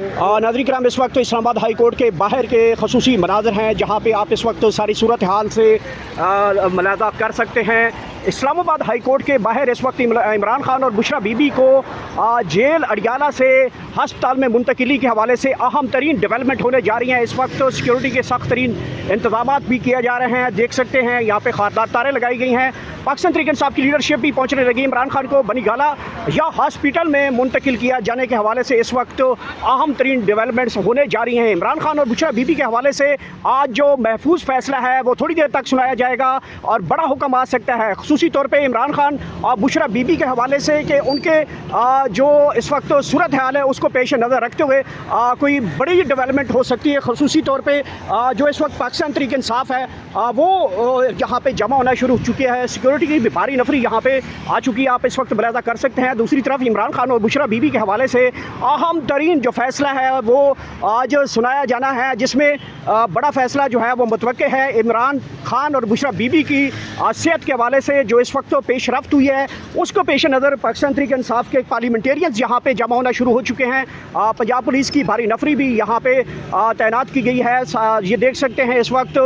नाज़रीन किराम, इस वक्त इस्लामाबाद हाई कोर्ट के बाहर के खसूसी मनाज़र हैं जहाँ पे आप इस वक्त सारी सूरत हाल से मुलाज़ा कर सकते हैं। इस्लामाबाद हाई कोर्ट के बाहर इस वक्त इमरान खान और बुशरा बीबी को जेल अडियाला से हस्पताल में मुंतकिली के हवाले से अहम तरीन डेवलपमेंट होने जा रही हैं। इस वक्त सिक्योरिटी के सख्त तरीन इंतजाम भी किए जा रहे हैं। देख सकते हैं यहाँ पे खारदार तारें लगाई गई हैं। पाकिस्तान तहरीक इंसाफ की लीडरशिप भी पहुँचने लगी। इमरान खान को बनीगाला या हॉस्पिटल में मुंतकिल किया जाने के हवाले से इस वक्त अहम तरीन डेवलपमेंट्स होने जा रही हैं। इमरान खान और बुशरा बीबी के हवाले से आज जो महफूज फैसला है वो थोड़ी देर तक सुनाया जाएगा और बड़ा हुक्म आ सकता है, खसूसी तौर पे इमरान खान और बुशरा बीबी के हवाले से कि उनके जो इस वक्त सूरत हाल है उसको पेश नज़र रखते हुए कोई बड़ी डेवलपमेंट हो सकती है। खसूसी तौर पे जो इस वक्त पाकिस्तान तहरीक इंसाफ है वो यहाँ पे जमा होना शुरू हो चुकी है। सिक्योरिटी की भी भारी नफरी यहाँ पे आ चुकी है, आप इस वक्त मुलाहिजा कर सकते हैं। दूसरी तरफ इमरान खान और बुशरा बीबी के हवाले से अहम तरीन जो फैसला है वो आज सुनाया जाना है, जिसमें बड़ा फैसला जो है वो मुतवक्के है। इमरान खान और बुशरा बीबी की सेहत के हवाले से जो इस वक्त पेश रफ्त हुई है उसको पेश नज़र पाकिस्तान तहरीक इंसाफ के पार्लियामेंटेरियंस यहाँ पे जमा होना शुरू हो चुके हैं। पंजाब पुलिस की भारी नफरी भी यहाँ पे तैनात की गई है, ये देख सकते हैं इस वक्त।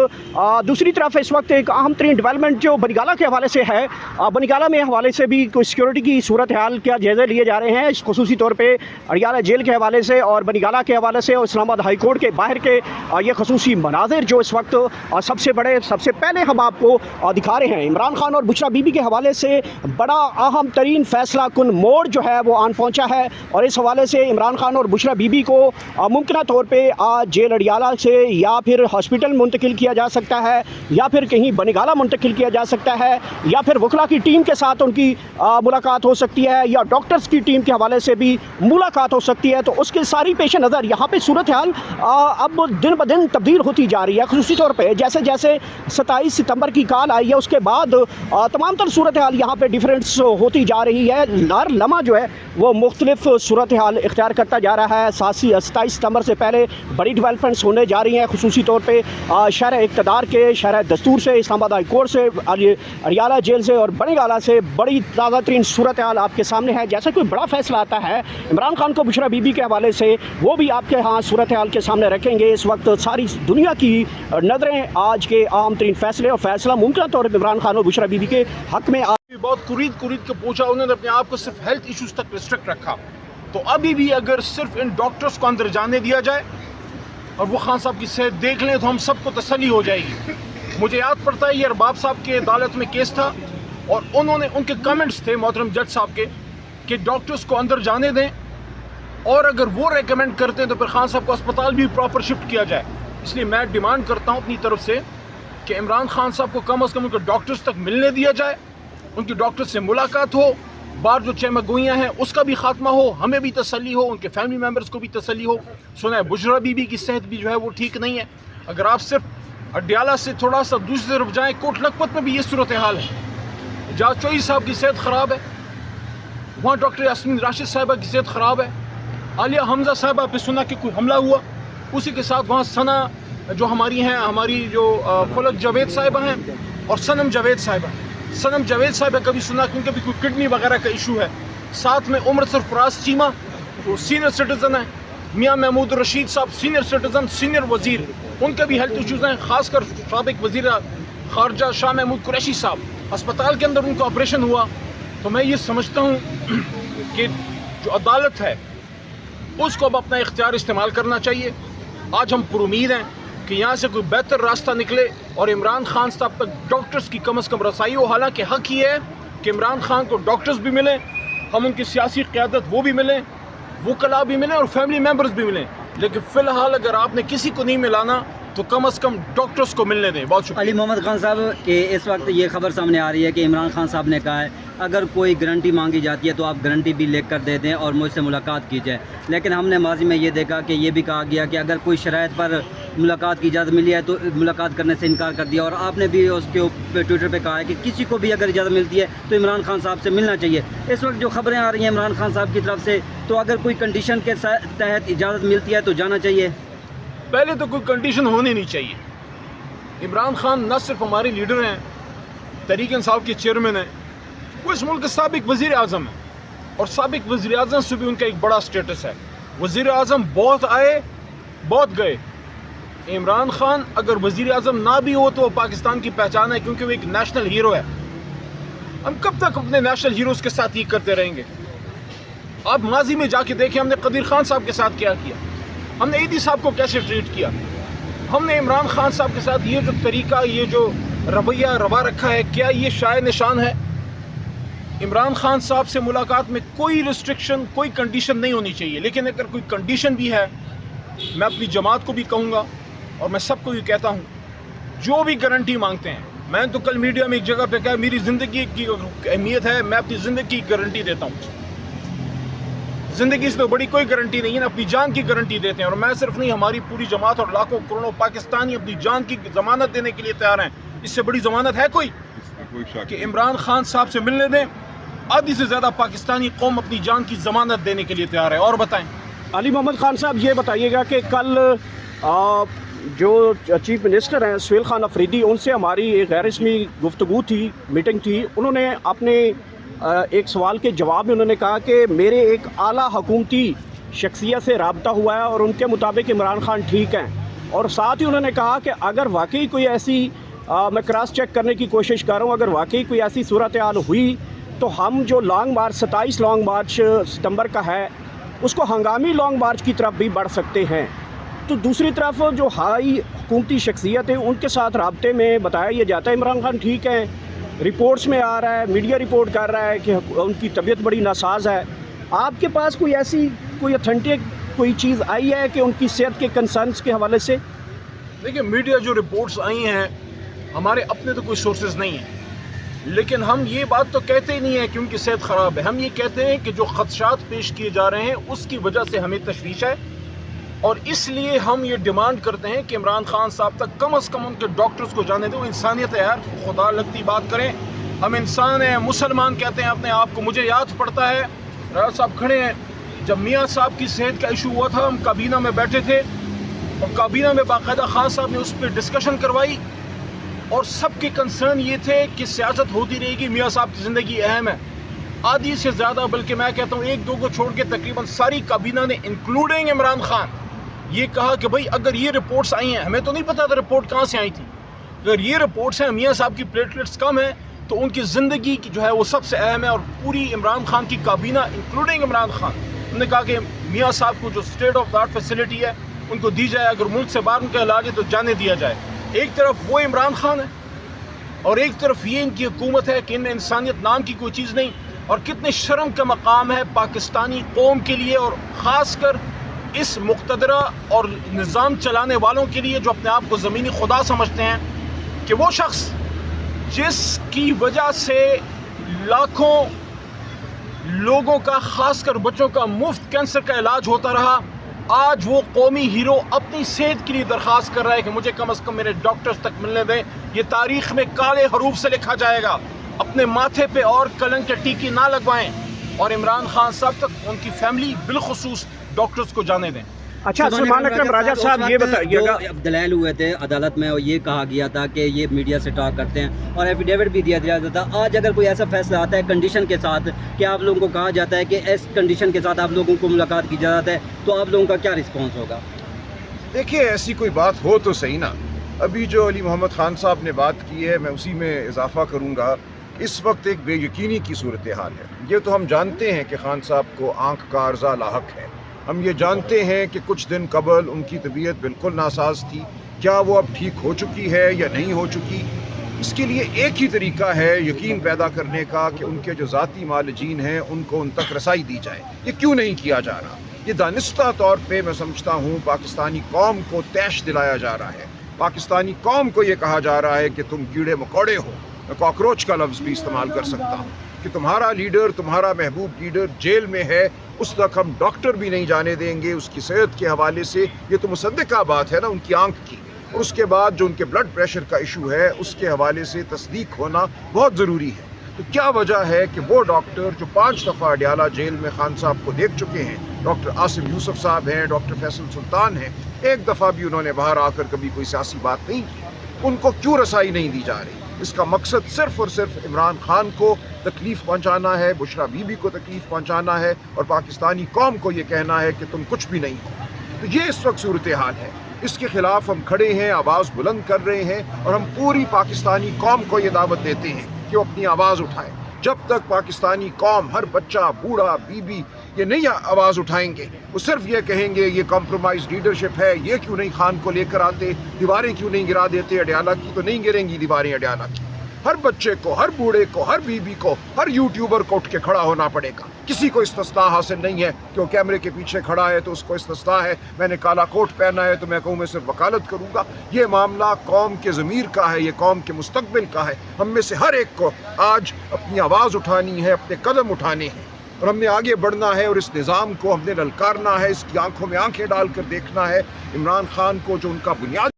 दूसरी तरफ इस वक्त एक अहम तरीन डेवलपमेंट जो बनीगाला के हवाले से है, बनीगाला में हवाले से भी कोई सिक्योरिटी की सूरत हाल क्या जायज़े लिए जा रहे हैं, खसूसी तौर पर अडियाला जेल के हवाले से और बनीगाला के हवाले से और इस्लामाबाद हाई कोर्ट के बाहर के ये खसूसी मनाजिर जो इस वक्त सबसे बड़े सबसे पहले हम आपको दिखा रहे हैं। इमरान खान और बुशरा बीबी के हवाले से बड़ा अहम तरीन फैसला कुन मोड़ जो है वो आन पहुंचा है और इस हवाले से इमरान खान और बुशरा बीबी को मुमकिन तौर पे आज जेल अडियाला से या फिर हॉस्पिटल मुंतकिल किया जा सकता है या फिर कहीं बनीगाला मुंतकिल किया जा सकता है या फिर वकला की टीम के साथ उनकी मुलाकात हो सकती है या डॉक्टर्स की टीम के हवाले से भी मुलाकात हो सकती है। तो उसकी सारी पेश नज़र यहाँ पे सूरत हाल अब दिन ब दिन तब्दील होती जा रही है। खसूसी तौर पर जैसे जैसे 27 सितंबर की कॉल आई है उसके बाद तमाम तर सूरत हाल यहाँ पे डिफरेंस होती जा रही है। हर लम्हा जो है वो मुख्तलिफ सूरत हाल इख्तियार करता जा रहा है। 27 सितंबर से पहले बड़ी डेवलपमेंट्स होने जा रही हैं, खसूसी तौर पर शहर इक़्तिदार के शहर दस्तूर से, इस्लामाबाद हाई कोर्ट से, अडियाला जेल से और बनीगाला से बड़ी ताज़ा तरीन सूरत हाल आपके सामने है। जैसे कोई बड़ा फैसला आता है इमरान खान को बुशरा बीबी के हवाले से वो भी आपके यहाँ सूरत हाल के सामने रखेंगे। इस वक्त सारी दुनिया की नज़रें आज के अहम तरीन फैसले और फैसला मुमकिन तौर पर इमरान खान और बुशरा बीबी के हक़ में बहुत कुरीद के पूछा, उन्होंने अपने आप को सिर्फ हेल्थ इश्यूज तक रिस्ट्रिक्ट रखा। तो अभी भी अगर सिर्फ इन डॉक्टर्स को अंदर जाने दिया जाए और वो खान साहब की सेहत देख लें तो हम सबको तसल्ली हो जाएगी। मुझे याद पड़ता है ये अरबाब साहब के अदालत में केस था और उन्होंने उनके कमेंट्स थे मोहतरम जज साहब के कि डॉक्टर्स को अंदर जाने दें और अगर वो रेकमेंड करते हैं तो फिर खान साहब को अस्पताल भी प्रॉपर शिफ्ट किया जाए। इसलिए मैं डिमांड करता हूँ अपनी तरफ से कि इमरान खान साहब को कम अज़ कम उनके डॉक्टर्स तक मिलने दिया जाए, उनकी डॉक्टर से मुलाकात हो, बाहर जो चहमगोइयाँ हैं उसका भी खात्मा हो, हमें भी तसल्ली हो, उनके फैमिली मेम्बर्स को भी तसल्ली हो। सुना है बुशरा बीबी की सेहत भी जो है वो ठीक नहीं है। अगर आप सिर्फ अडियाला से थोड़ा सा दूसरी तरफ जाएँ, कोट लखपत में भी ये सूरत हाल है। जहाँ चौधरी साहब की सेहत ख़राब है, वहाँ डॉक्टर यास्मीन राशिद साहिबा की सेहत ख़राब है। आलिया हमजा साहिबा पे सुना कि कोई हमला हुआ, उसी के साथ वहाँ सना जो हमारी हैं, हमारी जो फलक जावेद साहिबा हैं और सनम जावेद साहिबा, सनम जावेद साहिबा कभी सुना कि उनका भी कोई किडनी वगैरह का इशू है। साथ में उमर सरफराज चीमा जो सीनियर सिटीज़न है, मियाँ महमूद रशीद साहब सीनियर सिटीज़न, सीनियर वज़ीर, उनके भी हेल्थ इशूज़ हैं। ख़ासकर साबिक़ वज़ीर ख़ारजा शाह महमूद कुरैशी साहब अस्पताल के अंदर उनका ऑपरेशन हुआ। तो मैं ये समझता हूँ कि जो अदालत है उसको अब अपना इख्तियार इस्तेमाल करना चाहिए। आज हम पुरुमीद हैं कि यहाँ से कोई बेहतर रास्ता निकले और इमरान खान साहब तक डॉक्टर्स की कम अज़ कम रसाई हो। हालांकि हक़ ही है कि इमरान खान को डॉक्टर्स भी मिलें, हम उनकी सियासी क़यादत वो भी मिलें, वकला भी मिलें और फैमिली मेम्बर्स भी मिलें, लेकिन फ़िलहाल अगर आपने किसी को नहीं मिलाना तो कम अज़ कम डॉक्टर्स को मिलने दें। बहुत शुक्रिया। अली मोहम्मद खान साहब के इस वक्त ये खबर सामने आ रही है कि इमरान खान साहब ने कहा है अगर कोई गारंटी मांगी जाती है तो आप गारंटी भी लिख कर दे दें और मुझसे मुलाकात की जाए। लेकिन हमने माजी में ये देखा कि ये भी कहा गया कि अगर कोई शराइत पर मुलाकात की इजाज़त मिली है तो मुलाकात करने से इनकार कर दिया। और आपने भी उसके ऊपर ट्विटर पे कहा है कि किसी को भी अगर इजाज़त मिलती है तो इमरान खान साहब से मिलना चाहिए। इस वक्त जो खबरें आ रही हैं इमरान खान साहब की तरफ से, तो अगर कोई कंडीशन के तहत इजाज़त मिलती है तो जाना चाहिए। पहले तो कोई कंडीशन होनी नहीं चाहिए। इमरान खान न सिर्फ हमारे लीडर हैं, तहरीक इंसाफ के चेयरमैन हैं, वो इस मुल्क के साबिक़ वज़ीर आज़म हैं और साबिक़ वज़ीर आज़म से भी उनका एक बड़ा स्टेटस है। वज़ीर आज़म बहुत आए बहुत गए। इमरान खान अगर वज़ीर आज़म ना भी हो तो वो पाकिस्तान की पहचान है, क्योंकि वो एक नेशनल हीरो है। हम कब तक अपने नेशनल हीरोज़ के साथ ये करते रहेंगे? आप माजी में जाके देखें हमने कदीर खान साहब के साथ क्या किया, हमने ईदी साहब को कैसे ट्रीट किया, हमने इमरान खान साहब के साथ ये जो तरीका, ये जो रवैया रवा रखा है, क्या ये शाय निशान है? इमरान खान साहब से मुलाकात में कोई रिस्ट्रिक्शन, कोई कंडीशन नहीं होनी चाहिए, लेकिन अगर कोई कंडीशन भी है, मैं अपनी जमात को भी कहूँगा और मैं सबको ये कहता हूँ, जो भी गारंटी मांगते हैं, मैं तो कल मीडिया में एक जगह पे कहा मेरी ज़िंदगी की अहमियत है, मैं अपनी ज़िंदगी की गारंटी देता हूँ। ज़िंदगी से तो बड़ी कोई गारंटी नहीं है ना, अपनी जान की गारंटी देते हैं। और मैं सिर्फ नहीं, हमारी पूरी जमात और लाखों करोड़ों पाकिस्तानी अपनी जान की ज़मानत देने के लिए तैयार हैं। इससे बड़ी ज़मानत है कोई कि इमरान खान साहब से मिलने दें? आधी से ज़्यादा पाकिस्तानी कौम अपनी जान की ज़मानत देने के लिए तैयार है। और बताएं अली मोहम्मद खान साहब, ये बताइएगा कि कल जो चीफ मिनिस्टर हैं सुहेल खान अफरीदी, उनसे हमारी एक गैर रस्मी गुफ्तगू थी, मीटिंग थी। उन्होंने अपने एक सवाल के जवाब में उन्होंने कहा कि मेरे एक आला हुकूमती शख्सियत से रब्ता हुआ है और उनके मुताबिक इमरान खान ठीक हैं। और साथ ही उन्होंने कहा कि अगर वाकई कोई ऐसी मैं क्रॉस चेक करने की कोशिश कर रहा हूँ, अगर वाकई कोई ऐसी सूरत हाल हुई तो हम जो लॉन्ग मार्च 27 लॉन्ग मार्च सितंबर का है, उसको हंगामी लॉन्ग मार्च की तरफ भी बढ़ सकते हैं। तो दूसरी तरफ जो हाई हुकूमती शख्सियत है, उनके साथ रब्ते में बताया यह जाता है इमरान खान ठीक है, रिपोर्ट्स में आ रहा है, मीडिया रिपोर्ट कर रहा है कि उनकी तबीयत बड़ी नासाज है। आपके पास कोई ऐसी कोई ऑथेंटिक कोई चीज़ आई है कि उनकी सेहत के कंसर्न्स के हवाले से? देखिए, मीडिया जो रिपोर्ट्स आई हैं, हमारे अपने तो कोई सोर्सेज नहीं हैं, लेकिन हम ये बात तो कहते ही नहीं है कि उनकी सेहत ख़राब है। हम ये कहते हैं कि जो ख़दशात पेश किए जा रहे हैं उसकी वजह से हमें तशवीश है, और इसलिए हम ये डिमांड करते हैं कि इमरान खान साहब तक कम से कम उनके डॉक्टर्स को जाने दो। इंसानियत है यार, खुदा लगती बात करें, हम इंसान हैं, मुसलमान कहते हैं अपने आप को। मुझे याद पड़ता है, राजा साहब खड़े हैं, जब मियाँ साहब की सेहत का इशू हुआ था, हम काबीना में बैठे थे और काबीना में बाकायदा खान साहब ने उस पर डिस्कशन करवाई और सबके कंसर्न ये थे कि सियासत होती रहेगी, मियाँ साहब की ज़िंदगी अहम है। आधी से ज़्यादा, बल्कि मैं कहता हूँ एक दो को छोड़ के तकरीबन सारी काबीना ने इंक्लूडिंग इमरान खान ये कहा कि भाई अगर ये रिपोर्ट्स आई हैं, हमें तो नहीं पता था रिपोर्ट कहाँ से आई थी, अगर ये रिपोर्ट्स हैं मियाँ साहब की प्लेटलेट्स कम है तो उनकी ज़िंदगी की जो है वो सबसे अहम है। और पूरी इमरान खान की काबीना इंक्लूडिंग इमरान खान उन्होंने कहा कि मियाँ साहब को जो state of the art facility है उनको दी जाए, अगर मुल्क से बाहर उनका इलाज है तो जाने दिया जाए। एक तरफ वो इमरान खान है और एक तरफ ये इनकी हुकूमत है कि इनमें इंसानियत नाम की कोई चीज़ नहीं। और कितने शर्म का मकाम है पाकिस्तानी कौम के लिए और ख़ास कर इस मुक़तदरा और निज़ाम चलाने वालों के लिए जो अपने आप को ज़मीनी खुदा समझते हैं, कि वो शख्स जिसकी वजह से लाखों लोगों का, ख़ासकर बच्चों का मुफ्त कैंसर का इलाज होता रहा, आज वो कौमी हीरो अपनी सेहत के लिए दरख्वास्त कर रहा है कि मुझे कम से कम मेरे डॉक्टर्स तक मिलने दें। ये तारीख़ में काले हरूफ से लिखा जाएगा। अपने माथे पे और कलंक के टीकी ना लगवाएं और इमरान खान साहब तक उनकी फैमिली बिलखुसूस डॉक्टर्स को जाने दें। अच्छा, सलमान अकरम राजा साहब ये बताइएगा, दलाल हुए थे अदालत में और ये कहा गया था कि ये मीडिया से टॉक करते हैं और एफिडेविट भी दिया जाता था। आज अगर कोई ऐसा फैसला आता है कंडीशन के साथ कि आप लोगों को कहा जाता है कि इस कंडीशन के साथ आप लोगों को मुलाकात की इजाज़त है, तो आप लोगों का क्या रिस्पॉन्स होगा? देखिए, ऐसी कोई बात हो तो सही ना। अभी जो अली मोहम्मद खान साहब ने बात की है, मैं उसी में इजाफा करूँगा। इस वक्त एक बेयकीनी की सूरत हाल है। ये तो हम जानते हैं कि खान साहब को आँख का अर्जा लाहक है। हम ये जानते हैं कि कुछ दिन कबल उनकी तबीयत बिल्कुल नासाज थी। क्या वो अब ठीक हो चुकी है या नहीं हो चुकी, इसके लिए एक ही तरीका है यकीन पैदा करने का कि उनके जो ज़ाती मालजीन हैं उनको उन तक रसाई दी जाए। ये क्यों नहीं किया जा रहा? ये दानिस्ता तौर पे मैं समझता हूँ पाकिस्तानी कौम को तैश दिलाया जा रहा है। पाकिस्तानी कौम को ये कहा जा रहा है कि तुम कीड़े मकोड़े हो, मैं कॉकरोच का लफ्ज़ भी इस्तेमाल कर सकता हूँ, कि तुम्हारा लीडर, तुम्हारा महबूब लीडर जेल में है, उस तक हम डॉक्टर भी नहीं जाने देंगे उसकी सेहत के हवाले से। ये तो मुसद्दिका बात है ना उनकी आंख की। और उसके बाद जो उनके ब्लड प्रेशर का इशू है उसके हवाले से तस्दीक होना बहुत ज़रूरी है। तो क्या वजह है कि वो डॉक्टर जो 5 दफ़ा अडयाला जेल में खान साहब को देख चुके हैं, डॉक्टर आसिम यूसुफ साहब हैं, डॉक्टर फैसल सुल्तान हैं, एक दफ़ा भी उन्होंने बाहर आकर कभी कोई सियासी बात नहीं की, उनको क्यों रसाई नहीं दी जा रही? اس کا مقصد صرف اور صرف عمران خان کو تکلیف پہنچانا ہے، بشرا بی بی کو تکلیف پہنچانا ہے اور پاکستانی قوم کو یہ کہنا ہے کہ تم کچھ بھی نہیں ہو۔ تو یہ اس وقت صورتحال ہے، اس کے خلاف ہم کھڑے ہیں، آواز بلند کر رہے ہیں اور ہم پوری پاکستانی قوم کو یہ دعوت دیتے ہیں کہ وہ اپنی آواز اٹھائیں۔ جب تک پاکستانی قوم، ہر بچہ، بوڑھا، بی بی یہ نہیں آواز اٹھائیں گے، وہ صرف یہ کہیں گے یہ کمپرومائز لیڈرشپ ہے، یہ کیوں نہیں خان کو لے کر آتے، دیواریں کیوں نہیں گرا دیتے، اڈیالہ کی تو نہیں گریں گی دیواریں اڈیالہ کی۔ ہر بچے کو، ہر بوڑھے کو، ہر بی بی کو، ہر یوٹیوبر کو اٹھ کے کھڑا ہونا پڑے گا۔ کسی کو استثناء حاصل نہیں ہے کہ وہ کیمرے کے پیچھے کھڑا ہے تو اس کو استثناء ہے، میں نے کالا کوٹ پہنا ہے تو میں کہوں میں صرف وکالت کروں گا۔ یہ معاملہ قوم کے ضمیر کا ہے، یہ قوم کے مستقبل کا ہے۔ ہم میں سے ہر ایک کو آج اپنی آواز اٹھانی ہے، اپنے قدم اٹھانے ہیں اور ہم نے آگے بڑھنا ہے اور اس نظام کو ہم نے للکارنا ہے، اس کی آنکھوں میں آنکھیں ڈال کر دیکھنا ہے۔ عمران خان کو جو ان کا بنیاد